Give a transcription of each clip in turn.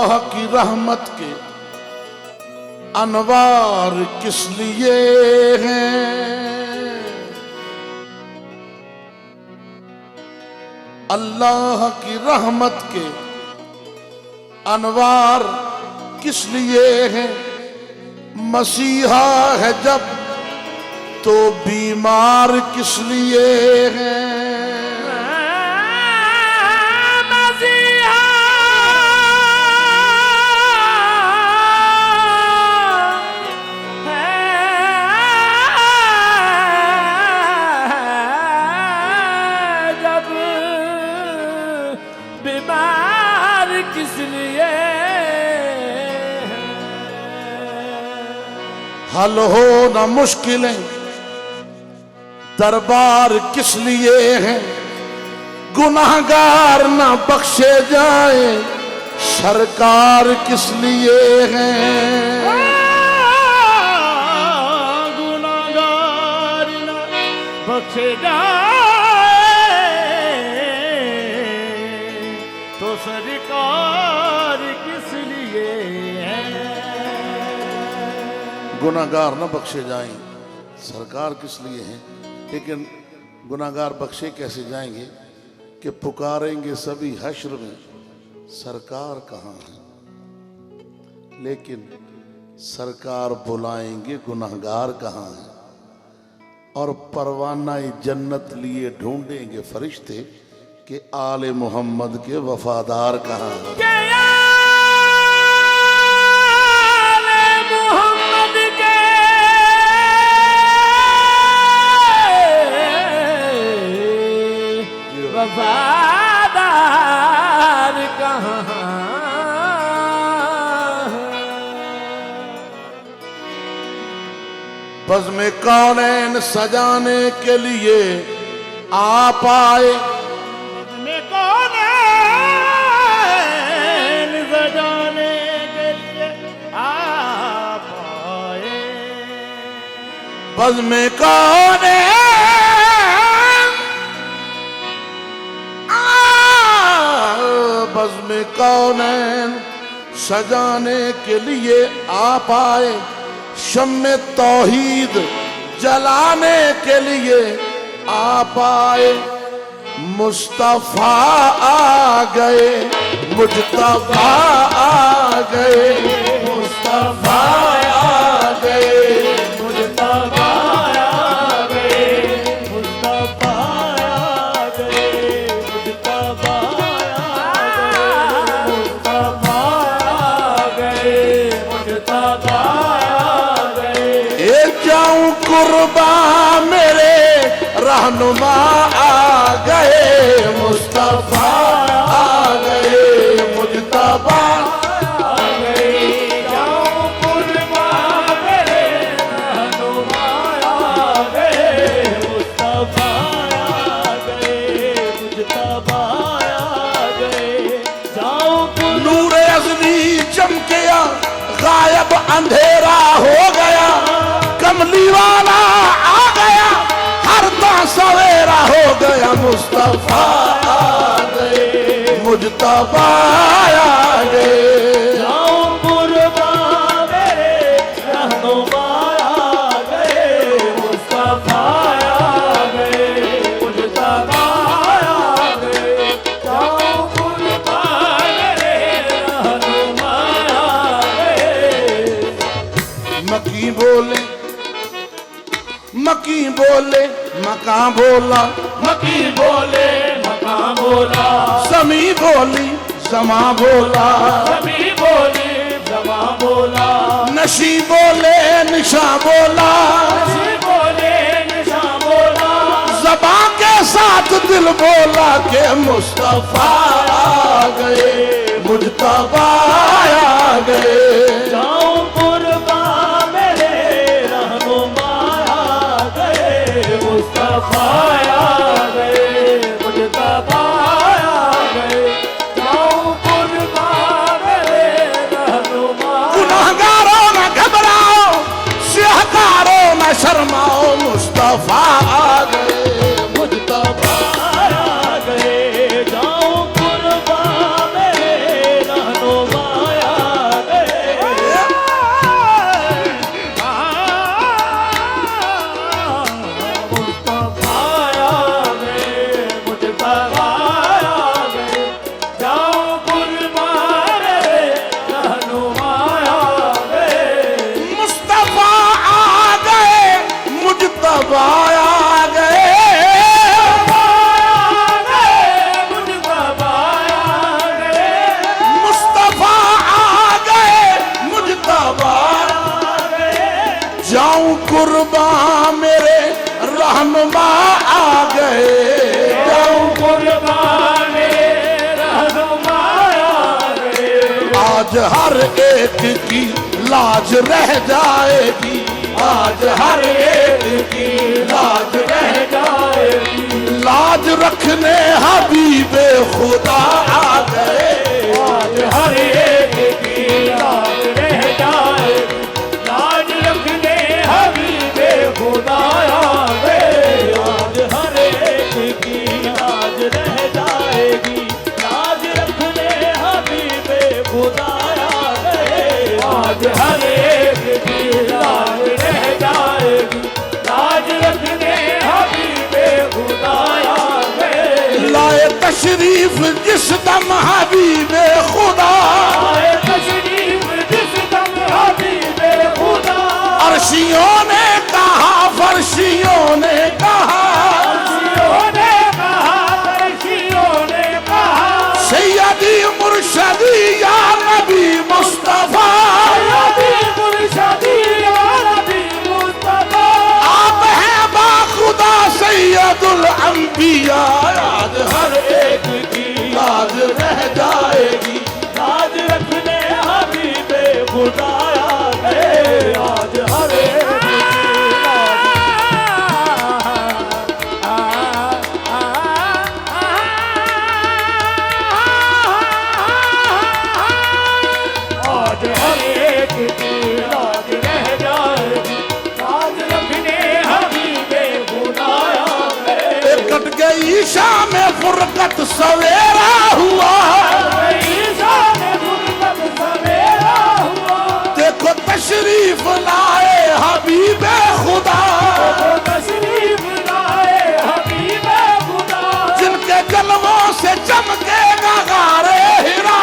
अल्लाह की रहमत के अनवार किस लिए हैं, अल्लाह की रहमत के अनवार किस लिए हैं। मसीहा है जब तो बीमार किस लिए हैं। हल हो न मुश्किलें दरबार किस लिए हैं। गुनाहगार न बख्शे जाए सरकार किस लिए हैं। गुनाहगार न बख्शे जाए तो सरकार किस लिए है। गुनाहगार न बख्शे जाएं सरकार किस लिए हैं। लेकिन गुनाहगार बख्शे कैसे जाएंगे कि पुकारेंगे सभी हश्र में सरकार कहाँ है। लेकिन सरकार बुलाएंगे गुनाहगार कहाँ है। और परवाना जन्नत लिए ढूंढेंगे फरिश्ते कि आले मोहम्मद के वफादार कहाँ हैं। वफादार कहाँ बज़्म कौनैन सजाने के लिए आप आए। बज़्म कौनैन सजाने के लिए आप आए। बज़्म कौनैन बज़्म कौनैन सजाने के लिए आप आए। शम्मे तौहीद जलाने के लिए आप आए। मुस्तफा आ गए मुज्तबा आ गए। मुस्तफा आ गए मुज्तबा आ गए। मुस्तफा आ गए मुज्तबा कुर्बा मेरे रहनुमा आ गए। मुस्तफा आ गए मुज्तबा आ गए। जाऊं कुर्बा मेरे रहनुमा आ गए। मुस्तफा आ गए मुज्तबा आ गए। जाऊं नूर अज़ली चमकिया गायब अंधेरा हो गया। कमली वाला आ गया हर सवेरा हो गया। मुस्तफा आ गए मुज्तबा आ गए। जाऊं कुर्बा मेरे रहनुमा आ गए। मुस्तफा आ गए मुज्तबा आ गए। जाऊं कुर्बा मेरे रहनुमा आ गए। मकी बोले मकी बोले मका बोला। मकी बोले मका बोला। समी बोली समा बोला। सभी बोले जमा बोला। नशी बोले निशा बोला। नशी बोले निशा बोला। ज़बां के साथ दिल बोला के मुस्तफा आ गए मुज्तबा आ गए। जाऊं कुर्बा मेरे रहनुमा आ गए। मुस्तफा आ गए मुज्तबा आ गए। जाऊं कुर्बा मेरे रहनुमा। गुनाहगारों न घबराओ सिहकारों न शर्माओ। मुस्तफा आ गए मुज्तबा आ गए। जाऊं कुर्बा मेरे रहनुमा रहनुमा आ गए। जाऊं कुर्बान मेरे रहनुमा आ गए। आज हर एक की लाज रह जाएगी, आज हर एक की लाज रह जाएगी। लाज रखने हबीबे खुदा आ गए। आज हर एक की लाज रह जाएगी। लाज रखने हबीबे खुदा आ गए। आज हर एक की लाज रह जाएगी। लाज रखने हबीबे खुदा आ गए। आज हर एक की लाज रह जाएगी। लाज रखने हबीबे खुदा आ गए। लाए तशरीफ जिस दम हबीबे खुदा, आए तशरीफ जिस दम हबीबे खुदा। अर्शियों ने कहा, फर्शियों ने कहा, अर्शियों ने कहा, फर्शियों ने कहा, सैयदी मुर्शदी या नबी मुस्तफा, सैयदी मुर्शदी या नबी मुस्तफा। आप हैं बाखुदा सैयदुल अंबिया। आज हर एक की लाज रह जाएगी। लाज रखने हबीबे खुदा आ गए। आज हर एक की लाज। आज हर एक की लाज रह जाएगी। लाज रखने हबीबे खुदा आ गए। कट गई शाम फुरकत सवेरा हुआ, ईसा ने गुरबत सवेरा हुआ। देखो तशरीफ लाए हबीबे खुदा, तशरीफ लाए हबीबे खुदा। जिनके जलवों से चमकेगा गारे हिरा,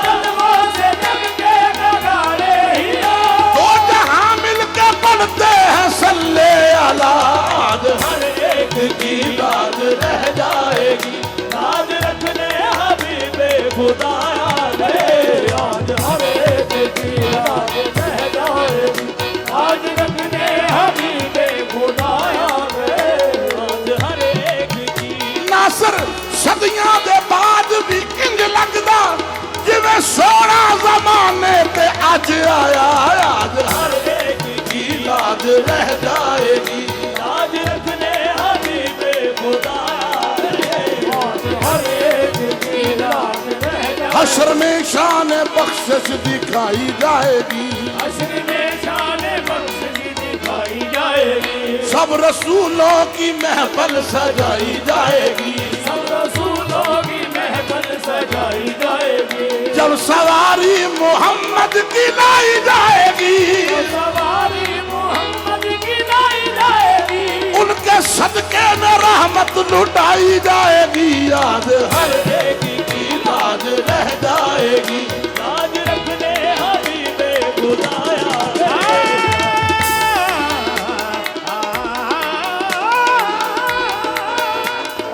जन्मों से चमके नगारे हीरा। तो जहां मिलके पढ़ते हैं सल्ले अला। आज हर एक की लाज रह जाएगी। लाज रखने हबीबे खुदा आ गए। आज हर एक की लाज रह जाएगी। लाज रखने हबीबे खुदा आ गए। आज हर एक की नासर सदियां दे बाद भी इंज लगदा जिवें सोना जमाने ते अज आया। आज हर एक की लाज रह जाएगी। लाज रखने हबीबे खुदा आ गए। आज हर एक की लाज रह जाएगी। हश्र में शान बख्शिश दिखाई जाएगी। हश्र में शान बख्शिश दिखाई जाएगी। सब रसूलों की महफल सजाई जाएगी। सब रसूलों की महफल सजाई जाएगी। जब सवारी मोहम्मद की लाई जाएगी, सवारी मोहम्मद की लाई जाएगी। उनके सदके में रहमत लुटाई जाएगी। आज हर एक की लाज रह जाएगी। लाज रखने हबीबे खुदा आ गए।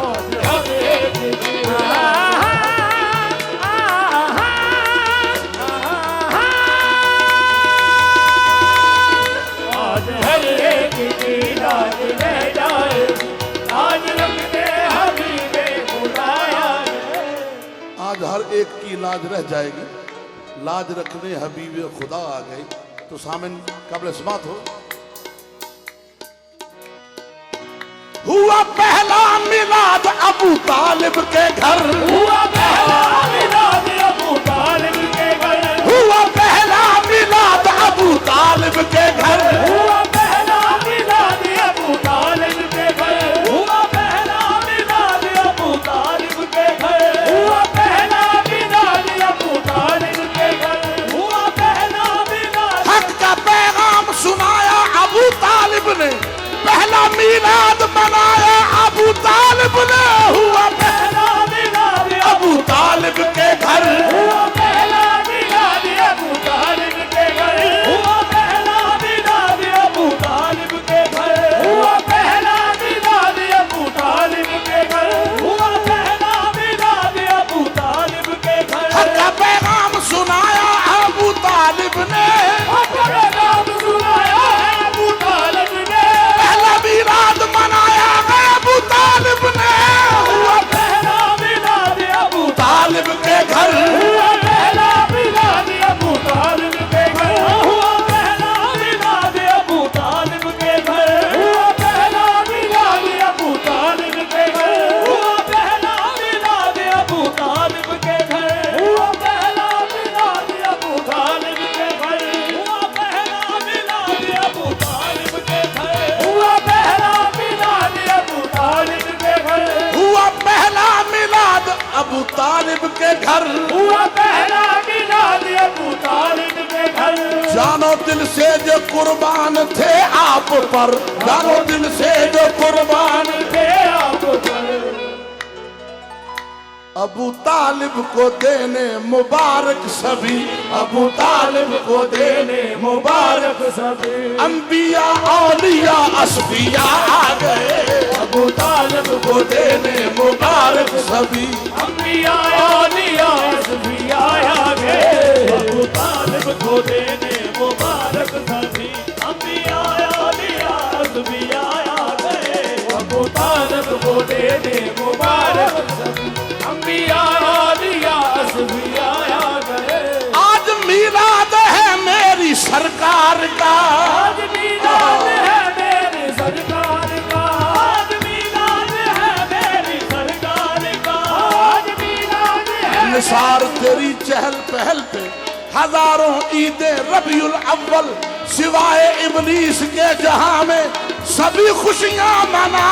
आज हर एक की आज हर एक की लाज रह जाएगी। लाज रखने हबीबे खुदा आ गए। आज हर एक की लाज रह जाएगी। लाज रखने हबीब खुदा आ गए। तो सामिन काबिल समात हो। हुआ पहला मिलाद अबू तालिब के घर, हुआ पहला मिलाद अबू तालिब के घर। हुआ पहला मिलाद अबू तालिब के घर। हुआ पहला मिलाद अबू तालिब के घर। हुआ पहला मिलाद अबू तालिब के घर। हुआ पहला मिलाद अबू तालिब के घर। हुआ पहला मिलाद। हक का पैगाम सुनाया अबू तालिब ने, पहला मिलाद मनाया अबू तालिब ने। हुआ पहला मिलाद अबू तालिब के घर। हुआ पहला मिलाद अबू तालिब के घर। हुआ पहला मिलाद अबू तालिब के घर। हुआ पहला मिलाद अबू तालिब के घर। हुआ पहला मिलाद अबू तालिब के घर। हक का पैगाम सुनाया अबू तालिब ने, अपना नाम सुनाया है अबू तालिब ने। पहला मिलाद तालिब के घर, हुआ पहला मिलाद अबू तालिब के घर। जानो दिल से जो कुर्बान थे आप पर, जानो दिल से जो कुर्बान थे आप पर। अबू तालिब को देने मुबारक सभी, अबू तालिब को देने मुबारक सभी। अंबिया औलिया असफिया आ गए, अबू तालिब को देने मुबारक सभी। अंबिया औलिया असफिया आ गए, अबू तालिब को देने मुबारक सभी। अंबिया औलिया असफिया आ गए, अबू तालिब को देने मुबारक सभी। अंबिया औलिया असफिया आ गए। आज मीलाद है मेरी सरकार का, आज मीलाद है मेरी सरकार का, आज मीलाद है मेरी सरकार का, आज मीलाद है। निसार तेरी चहल पहल पे हजारों ईदे रबीउल अव्वल, सिवाय इब्लीस के जहां में सभी खुशियां मना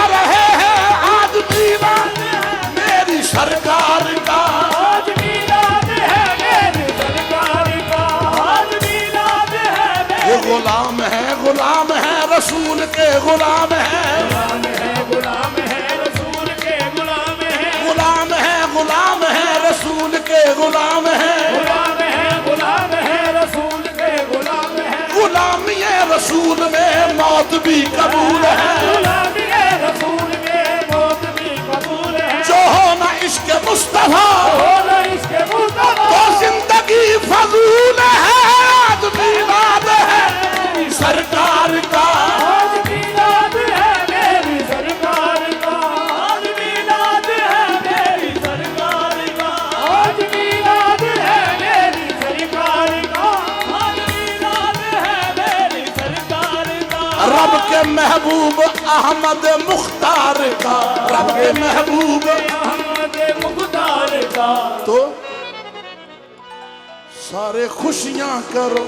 रहे हैं। आज मीलाद है मेरी सरकार का, आज मीलाद है मेरी सरकार का, आज मीलाद है मेरी। ये गुलाम है रसूल के गुलाम है, गुलाम है रसूल के गुलाम है, गुलाम है रसूल के गुलाम है, गुलाम है रसूल के गुलाम है। गुलामी रसूल में मौत भी कबूल है, गुलामी रसूल में मौत भी कबूल है। जो हो ना इश्क मुस्तफा होना इसके मुस्तफा तो जिंदगी फजूल है। आज मीलाद है सरकार का, आज मीलाद है मेरी सरकार का, आज मीलाद है मेरी सरकार का, आज मीलाद है मेरी सरकार का, आज मीलाद है मेरी सरकार का। रब के महबूब अहमद मुख्तार का, रब के महबूब अहमद मुख्तार का। तो सारे खुशियां करो,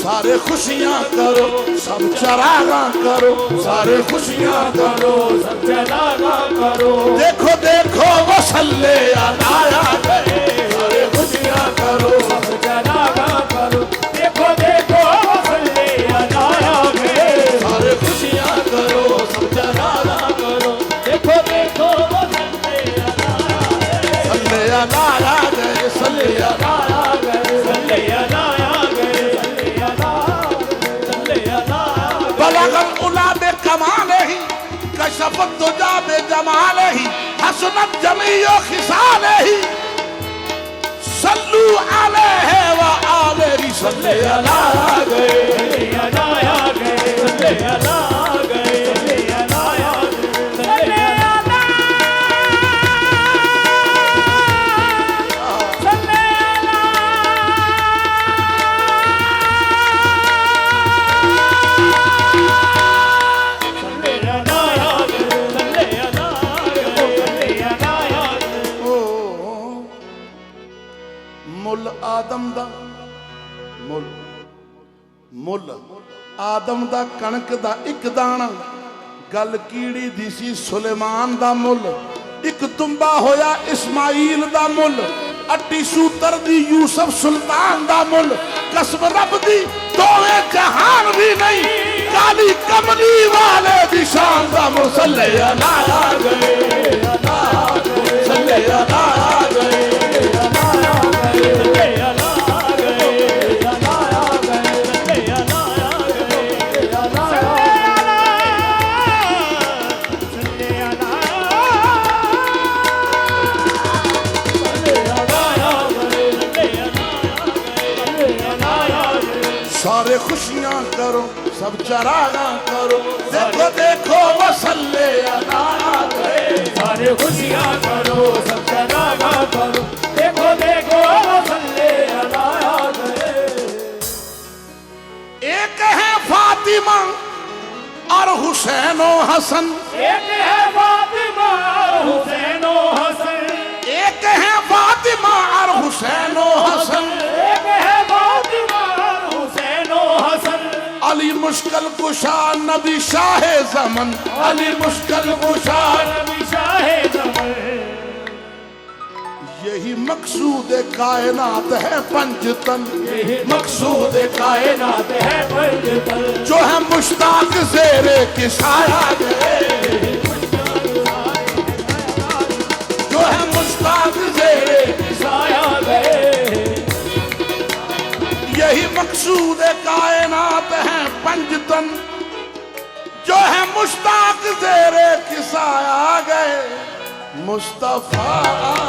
सारे खुशियां करो, सब चरागा करो, सारे खुशियां करो, सब चलागा करो। देखो देखो वो सल्ले आया गए, सारे खुशियां करो, सब चलागा करो। देखो देखो वसल्ले अलाया गए, सारे खुशियां करो, सब चरागा करो। देखो देखो वसल्ले अलाया गए, सल्ले आया गए, सल्ले अलाया गए, सल्ले अलाया गए, सल्ले अलाया गए, सल्ले अलाया गए। बलगल उला बे कमाले ही, कशफत तुजा बे जमाले ही, हसनत जमीयो खिसाले ही, सल्लू अलैहि व आलिही सल्ले अला गए। सल्ले अलाया गए, सल्ले अलाया गए, सल्ले अलाया गए, सल्ले अलाया, सल्ले अलाया गए, सल्ले अलाया गए, सल्ले अलाया गए। ओ मुल आदम दा मुल आदम दा कणक दा एक दाना, गल कीड़ी दी सी सुलेमान दा मुल, एक तुम्बा होया इस्माइल दा मुल, अट्टी सूतर दी यूसुफ सुल्तान दा मुल, कसम रब दी दोवे जहान भी नहीं, काली कमली वाले दी शान दा मुल। सल्ले अला गए, सल्ले अला गए, सारे खुशियां करो, सब चरागा करो, देखो देखो वसल्ले अला गए, सारे खुशियां करो, सब चरागा करो। देखो देखो वसल्ले अलाया गए। एक है फातिमा और हुसैन और हसन, एक है फातिमा और हुसैन और हसन, एक है फातिमा और हुसैन और हसन, एक है फातिमा और हुसैन और हसन। अली मुश्किल कुशा नबी शाह ज़मन, अली मुश्किल कुशा नबी शाह ज़मन, यही मकसूद कायनात है पंचतन, यही मकसूद कायनात है पंचतन, जो है मुश्ताक ज़ेरे की साया गए, जो है मुश्ताक ज़ेरे की साया गए। यही मकसूद कायनात है पंचतन, जो है मुश्ताक ज़ेरे की साया गए। मुस्तफा